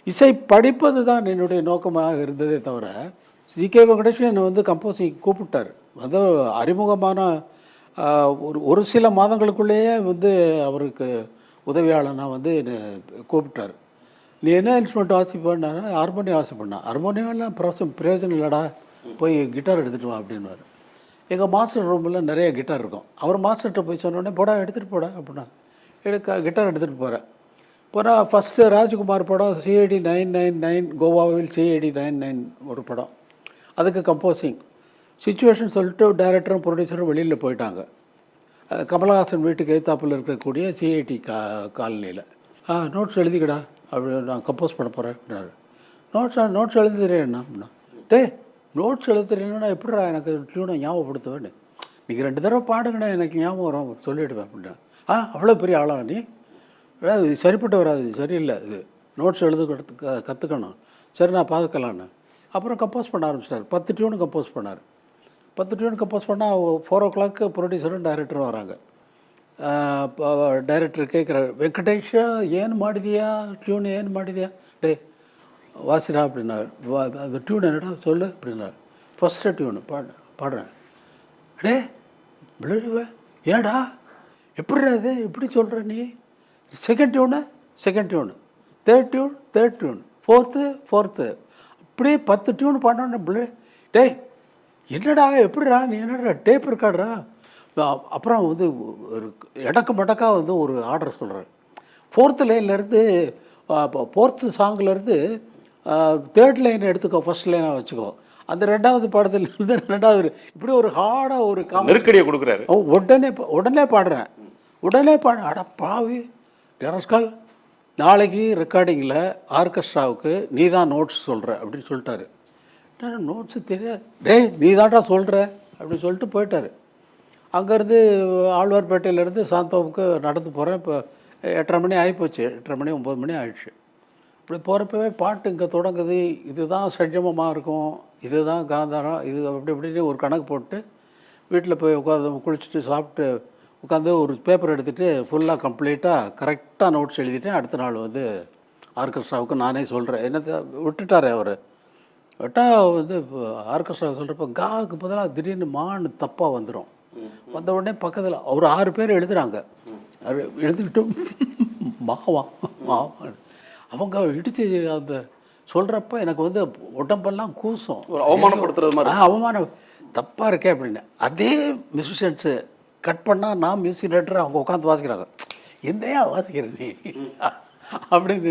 இசை படிப்பது தான் என்னுடைய நோக்கமாக இருந்ததே தவிர, சி.கே. வெங்கடேஷன் என்னை வந்து கம்போசிங் கூப்பிட்டார். வந்து அறிமுகமான ஒரு ஒரு சில மாதங்களுக்குள்ளேயே வந்து அவருக்கு உதவியாளனாக வந்து என்னை கூப்பிட்டார். நீ என்ன இன்ஸ்ட்ருமெண்ட் வாசிப்பேன்னாரு, ஹார்மோனியம் வாசிப்பேன்னா. ஹார்மோனியம்லாம் பிரயோஜனம் இல்லைடா, போய் கிட்டார் எடுத்துகிட்டு வா அப்படின்னுவார். எங்கள் மாஸ்டர் ரூமில் நிறைய கிட்டார் இருக்கும். அவர் மாஸ்டர்கிட்ட போய் சொன்னோடனே போடா எடுத்துகிட்டு போடா அப்படின்னா கிட்டார் எடுத்துகிட்டு போகிறேன். போனால் ஃபஸ்ட்டு ராஜ்குமார் படம் சிஐடி 999, கோவாவில் சிஐடி 99 ஒரு படம். அதுக்கு கம்போசிங் சிச்சுவேஷன் சொல்லிட்டு டைரக்டரும் ப்ரொடியூசரும் வெளியில் போயிட்டாங்க. கமலஹாசன் வீட்டுக்கு எதிர்த்தாப்பில் இருக்கக்கூடிய சிஐடி காலனியில். நோட்ஸ் எழுதிக்கடா அப்படி நான் கம்போஸ் பண்ண போகிறேன் அப்படின்னாரு. நோட்ஸ் எழுதி தெரியும்ண்ணா அப்படின்னா. நோட்ஸ் எழுத தெரியலன்னா எப்படிடா எனக்கு டியூனை ஞாபகப்படுத்துவேன்னு. நீங்கள் 2 தடவை பாடுங்கண்ணா எனக்கு ஞாபகம் வரும் சொல்லிவிடுவேன் அப்படின்னா. அவ்வளோ பெரிய ஆளாக நீ, இது சரிப்பட்டு வராது, சரியில்லை, இது நோட்ஸ் எழுத கற்றுக்கணும். சரி நான் பார்க்கலான்னு. அப்புறம் கம்போஸ் பண்ண ஆரம்பிச்சிட்டார். 10 டியூனு கம்போஸ் பண்ணார். 10 டியூன் கம்போஸ் பண்ணால் 4 o'clock ப்ரொடியூசரும் டைரக்டரும் வராங்க. டைரக்டர் கேட்குறாரு, வெங்கடேஷா ಏನು ಮಾಡಿದೆಯಾ ಟ್ಯೂನ್ ಏನು ಮಾಡಿದೆಯಾ வாசிடா அப்படின்னாரு. அந்த டியூன் என்னடா சொல்லு அப்படின்னாரு. ஃபஸ்ட்டு டியூனு பாடுறேன். விழுவேன், ஏடா எப்படிடா இது இப்படி சொல்கிற நீ? Second tune third tune fourth அப்படியே 10 டியூன் பாடணும். என்னடா எப்படிடா நீ என்னடா டேப் இருக்காடுறா? அப்புறம் வந்து ஒரு மடக்கா வந்து ஒரு ஆர்டர் சொல்கிறார். 4th லைன்லேருந்து 4th சாங்லேருந்து 3rd லைன் எடுத்துக்கோ, ஃபஸ்ட் லைனாக வச்சுக்கோ. அந்த 2வது பாடத்துலேருந்து 2வது இப்படி ஒரு ஹார்டாக ஒரு நெருக்கடியை கொடுக்குறாரு. உடனே பாடுறேன். அட பாவி ரஸ்கால், நாளைக்கு ரெக்கார்டிங்கில் ஆர்கெஸ்ட்ராவுக்கு நீ தான் நோட்ஸ் சொல்கிற அப்படின்னு சொல்லிட்டாரு. நோட்ஸு தெரியாது, நீ தான்டா சொல்கிற அப்படின்னு சொல்லிட்டு போயிட்டார். அங்கேருந்து ஆழ்வார்பேட்டையிலேருந்து சாந்தோவுக்கு நடந்து போகிறேன். இப்போ 8:30 மணி ஆகிப்போச்சு. 8:30 மணி 9 மணி ஆயிடுச்சு. இப்படி போகிறப்பவே பாட்டு இங்கே தொடங்குது. இதுதான் சட்ஜமமாக இருக்கும், இதுதான் காந்தாரம், இது அப்படி இப்படின்னு ஒரு கணக்கு போட்டு வீட்டில் போய் உட்காந்து குளிச்சுட்டு சாப்பிட்டு உட்காந்து ஒரு பேப்பர் எடுத்துகிட்டு ஃபுல்லாக கம்ப்ளீட்டாக கரெக்டாக நோட்ஸ் எழுதிட்டேன். அடுத்த நாள் வந்து ஆர்கெஸ்ட்ராவுக்கு நானே சொல்கிறேன். என்ன விட்டுட்டார் அவர். விட்டால் வந்து ஆர்கெஸ்ட்ரா சொல்கிறப்ப காவுக்கு பதிலாக திடீர்னு மான்னு தப்பாக வந்துடும். வந்த உடனே பக்கத்தில் ஒரு 6 பேர் எழுதுகிறாங்க. எழுதிக்கிட்டு மாவான் அவங்க இடித்து அந்த சொல்கிறப்ப எனக்கு வந்து உடம்பெல்லாம் கூசும். ஒரு அவமானப்படுத்துறது மாதிரி. அவமானம் தப்பாக இருக்கே அப்படின்னு. அதே மியூசிஷியன்ஸு கட் பண்ணால் நான் மியூசிக் டைரக்டர் அவங்க உட்காந்து வாசிக்கிறாங்க. என்னையா வாசிக்கிற நீ அப்படின்னு.